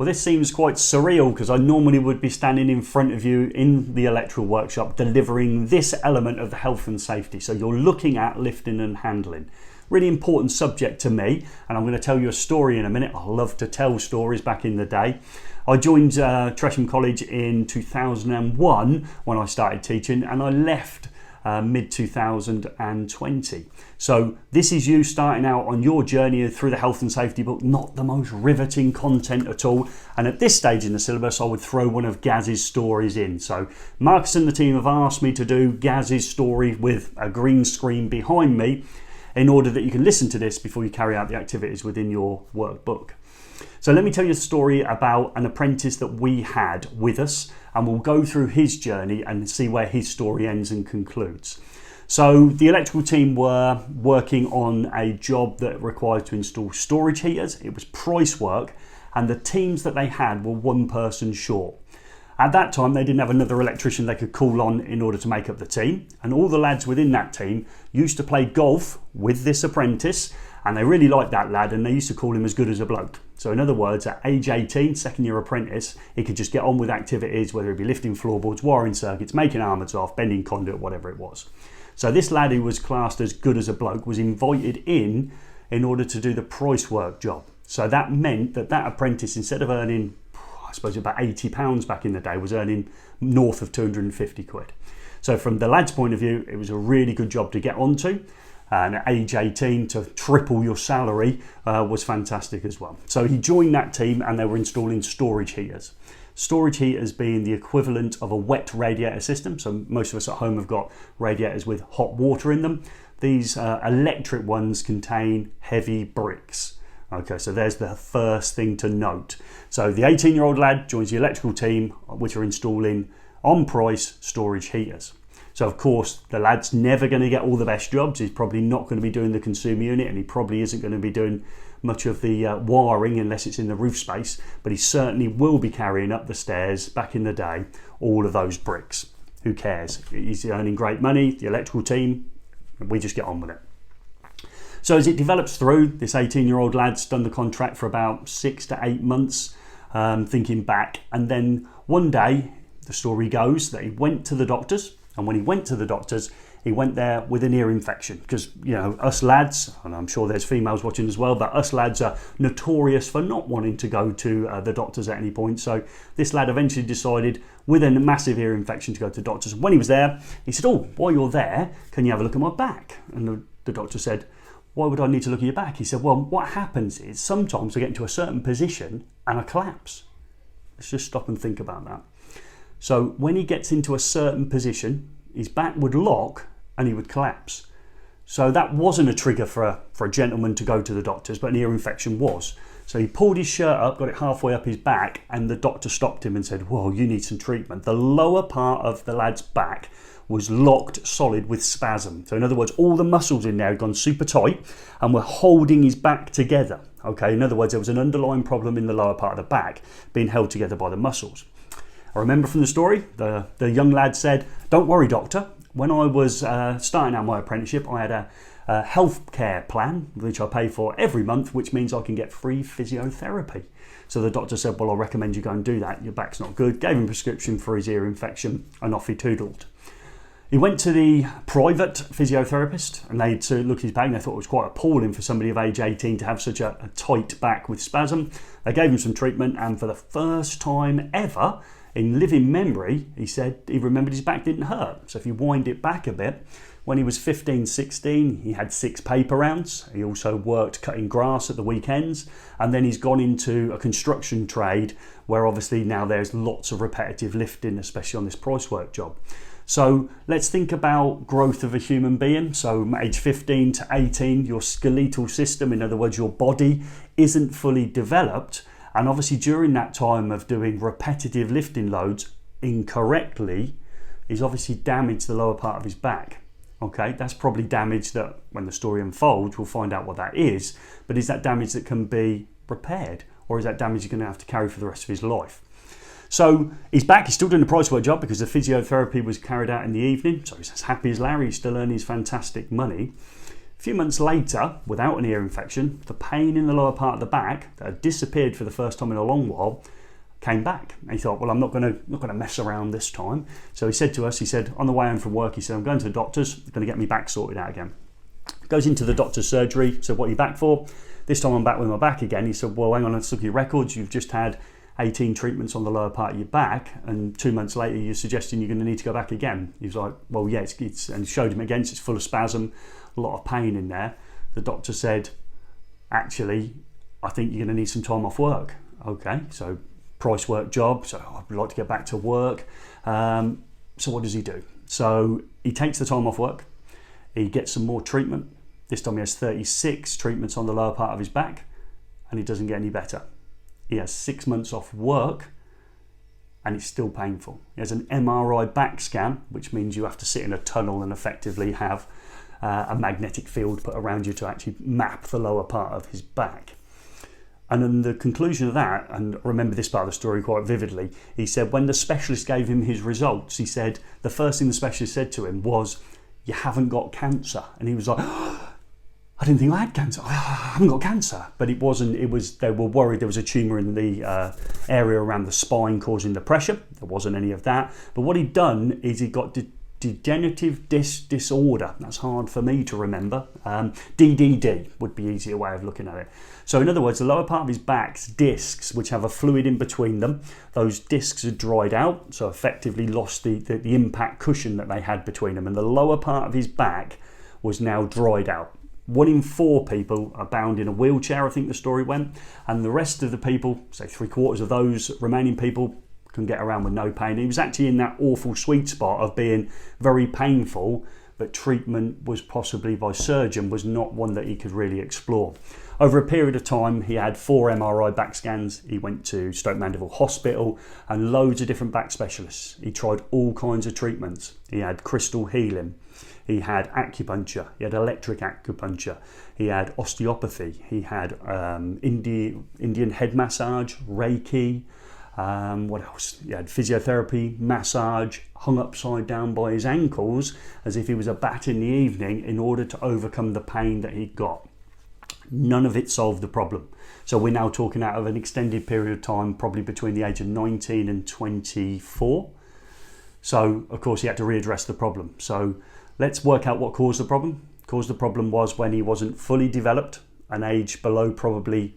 Well, this seems quite surreal because I normally would be standing in front of you in the electrical workshop delivering this element of the health and safety. So you're looking at lifting and handling. Really important subject to me, and I'm going to tell you a story in a minute. I love to tell stories back in the day. I joined Tresham College in 2001 when I started teaching, and I left mid-2020. So this is you starting out on your journey through the health and safety book, not the most riveting content at all. And at this stage in the syllabus, I would throw one of Gaz's stories in. So Marcus and the team have asked me to do Gaz's story with a green screen behind me in order that you can listen to this before you carry out the activities within your workbook. So let me tell you a story about an apprentice that we had with us, and we'll go through his journey and see where his story ends and concludes. So the electrical team were working on a job that required to install storage heaters. It was price work, and the teams that they had were one person short. At that time, they didn't have another electrician they could call on in order to make up the team, and all the lads within that team used to play golf with this apprentice, and they really liked that lad, and they used to call him as good as a bloke. So in other words, at age 18, second year apprentice, he could just get on with activities, whether it be lifting floorboards, wiring circuits, making armoured off, bending conduit, whatever it was. So this lad who was classed as good as a bloke was invited in order to do the price work job. So that meant that that apprentice, instead of earning, I suppose about £80 back in the day, was earning north of 250 quid. So from the lad's point of view, it was a really good job to get onto. And at age 18 to triple your salary was fantastic as well. So he joined that team and they were installing storage heaters. Storage heaters being the equivalent of a wet radiator system. So most of us at home have got radiators with hot water in them. These electric ones contain heavy bricks. Okay, so there's the first thing to note. So the 18-year-old lad joins the electrical team, which are installing on-price storage heaters. So of course, the lad's never going to get all the best jobs. He's probably not going to be doing the consumer unit, and he probably isn't going to be doing much of the wiring unless it's in the roof space, but he certainly will be carrying up the stairs, back in the day, all of those bricks. Who cares? He's earning great money, the electrical team, we just get on with it. So as it develops through, this 18-year-old lad's done the contract for about 6 to 8 months, thinking back, and then one day, the story goes that he went to the doctors, and when he went to the doctors, he went there with an ear infection because, you know, us lads, and I'm sure there's females watching as well, but us lads are notorious for not wanting to go to the doctors at any point. So this lad eventually decided with a massive ear infection to go to the doctors. When he was there, he said, "Oh, while you're there, can you have a look at my back?" And the doctor said, "Why would I need to look at your back?" He said, "Well, what happens is sometimes I get into a certain position and I collapse." Let's just stop and think about that. So when he gets into a certain position, his back would lock and he would collapse. So that wasn't a trigger for a gentleman to go to the doctors, but an ear infection was. So he pulled his shirt up, got it halfway up his back, and the doctor stopped him and said, "Whoa, you need some treatment." The lower part of the lad's back was locked solid with spasm. So in other words, all the muscles in there had gone super tight and were holding his back together. Okay, in other words, there was an underlying problem in the lower part of the back being held together by the muscles. I remember from the story, the young lad said, "Don't worry, doctor. When I was starting out my apprenticeship, I had a health care plan, which I pay for every month, which means I can get free physiotherapy." So the doctor said, "Well, I recommend you go and do that. Your back's not good." Gave him a prescription for his ear infection, and off he toodled. He went to the private physiotherapist, and they to look at his back, and they thought it was quite appalling for somebody of age 18 to have such a tight back with spasm. They gave him some treatment, and for the first time ever, in living memory, he said he remembered his back didn't hurt. So if you wind it back a bit, when he was 15, 16, he had 6 paper rounds. He also worked cutting grass at the weekends. And then he's gone into a construction trade where obviously now there's lots of repetitive lifting, especially on this price work job. So let's think about growth of a human being. So age 15 to 18, your skeletal system, in other words, your body isn't fully developed. And obviously during that time of doing repetitive lifting loads incorrectly, he's obviously damaged the lower part of his back. Okay, that's probably damage that when the story unfolds, we'll find out what that is. But is that damage that can be repaired? Or is that damage he's going to have to carry for the rest of his life? So he's back, he's still doing the price work job because the physiotherapy was carried out in the evening. So he's as happy as Larry, he's still earning his fantastic money. A few months later, without an ear infection, the pain in the lower part of the back that had disappeared for the first time in a long while came back. And he thought, well, I'm not going to mess around this time. So he said to us, he said, on the way home from work, he said, I'm going to the doctor's, going to get me back sorted out again. Goes into the doctor's surgery, said, what are you back for? This time I'm back with my back again. He said, well, hang on, let's look at your records. You've just had 18 treatments on the lower part of your back, and 2 months later you're suggesting you're going to need to go back again. He was like, well, yeah, it's and showed him again, it's full of spasm, a lot of pain in there. The doctor said, actually, I think you're going to need some time off work. Okay, so price work job, so I'd like to get back to work. So what does he do? So he takes the time off work, he gets some more treatment. This time he has 36 treatments on the lower part of his back, and he doesn't get any better. He has 6 months off work and it's still painful. He has an MRI back scan, which means you have to sit in a tunnel and effectively have a magnetic field put around you to actually map the lower part of his back. And then the conclusion of that, and I remember this part of the story quite vividly, he said when the specialist gave him his results, he said the first thing the specialist said to him was, you haven't got cancer. And he was like, I didn't think I had cancer. I haven't got cancer. But it wasn't, they were worried there was a tumour in the area around the spine causing the pressure. There wasn't any of that. But what he'd done is he got degenerative disc disorder. That's hard for me to remember. DDD would be an easier way of looking at it. So in other words, the lower part of his back's discs, which have a fluid in between them, those discs had dried out, so effectively lost the impact cushion that they had between them. And the lower part of his back was now dried out. 1 in 4 people are bound in a wheelchair, I think the story went, and the rest of the people, say 3/4 of those remaining people, can get around with no pain. He was actually in that awful sweet spot of being very painful, but treatment was possibly by surgeon was not one that he could really explore. Over a period of time, he had 4 MRI back scans. He went to Stoke Mandeville Hospital and loads of different back specialists. He tried all kinds of treatments. He had crystal healing. He had acupuncture, he had electric acupuncture, he had osteopathy, he had Indian head massage, Reiki, what else? He had physiotherapy, massage, hung upside down by his ankles as if he was a bat in the evening in order to overcome the pain that he'd got. None of it solved the problem. So we're now talking out of an extended period of time, probably between the age of 19 and 24. So of course he had to readdress the problem. So let's work out what caused the problem. Caused the problem was when he wasn't fully developed, an age below probably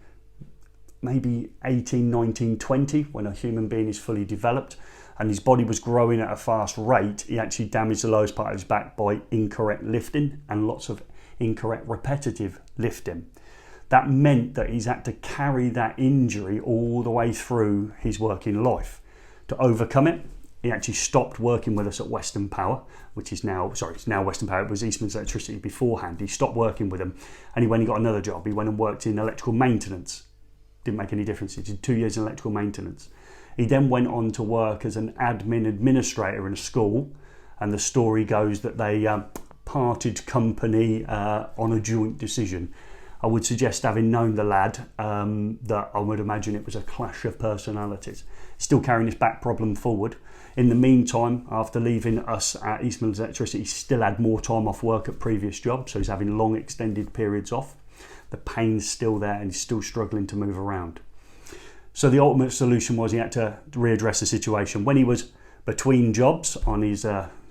maybe 18, 19, 20, when a human being is fully developed, and his body was growing at a fast rate. He actually damaged the lowest part of his back by incorrect lifting and lots of incorrect repetitive lifting. That meant that he's had to carry that injury all the way through his working life. To overcome it, he actually stopped working with us at Western Power, which is now, it's now Western Power, it was Eastman's Electricity beforehand. He stopped working with them and he went and got another job. He went and worked in electrical maintenance. Didn't make any difference. He did 2 years in electrical maintenance. He then went on to work as an admin administrator in a school, and the story goes that they parted company on a joint decision. I would suggest, having known the lad, that I would imagine it was a clash of personalities. Still carrying his back problem forward. In the meantime, after leaving us at Eastman's Electricity, he still had more time off work at previous jobs, so he's having long extended periods off. The pain's still there and he's still struggling to move around. So the ultimate solution was he had to readdress the situation. When he was between jobs on his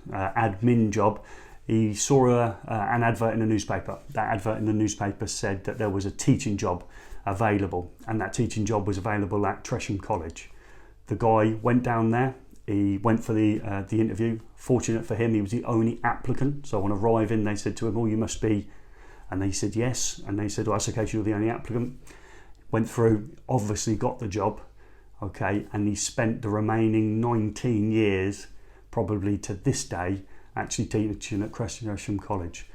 admin job, he saw an advert in a newspaper. That advert in the newspaper said that there was a teaching job available, and that teaching job was available at Tresham College. The guy went down there. He went for the interview. Fortunate for him, he was the only applicant. So on arriving, they said to him, "Oh, you must be," and he said yes. And they said, "Well, that's okay, you're the only applicant." Went through, obviously got the job, okay, and he spent the remaining 19 years, probably to this day, actually teaching at Tresham College.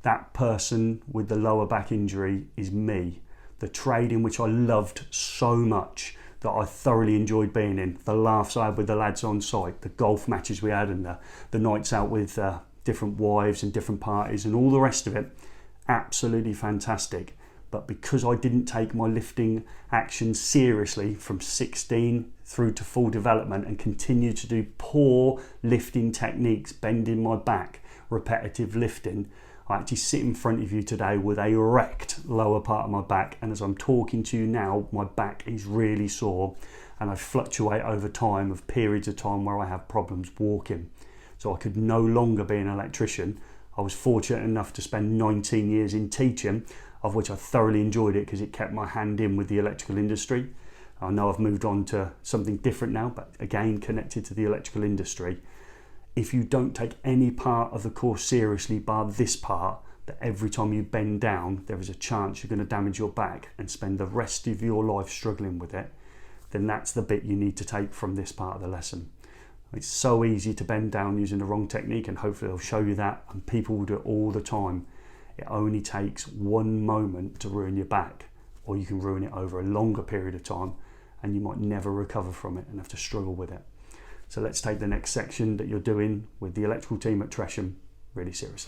That person with the lower back injury is me. The trade in which I loved so much, that I thoroughly enjoyed being in, the laughs I had with the lads on site, the golf matches we had, and the nights out with different wives and different parties and all the rest of it, absolutely fantastic. But because I didn't take my lifting action seriously from 16 through to full development and continued to do poor lifting techniques, bending my back, repetitive lifting, I actually sit in front of you today with a wrecked lower part of my back, and as I'm talking to you now, my back is really sore, and I fluctuate over time of periods of time where I have problems walking. So I could no longer be an electrician. I was fortunate enough to spend 19 years in teaching, of which I thoroughly enjoyed it because it kept my hand in with the electrical industry. I know I've moved on to something different now, but again connected to the electrical industry. If you don't take any part of the course seriously bar this part, that every time you bend down there is a chance you're going to damage your back and spend the rest of your life struggling with it, then that's the bit you need to take from this part of the lesson. It's so easy to bend down using the wrong technique, and hopefully I'll show you that, and people will do it all the time. It only takes one moment to ruin your back, or you can ruin it over a longer period of time and you might never recover from it and have to struggle with it. So let's take the next section that you're doing with the electrical team at Tresham really seriously.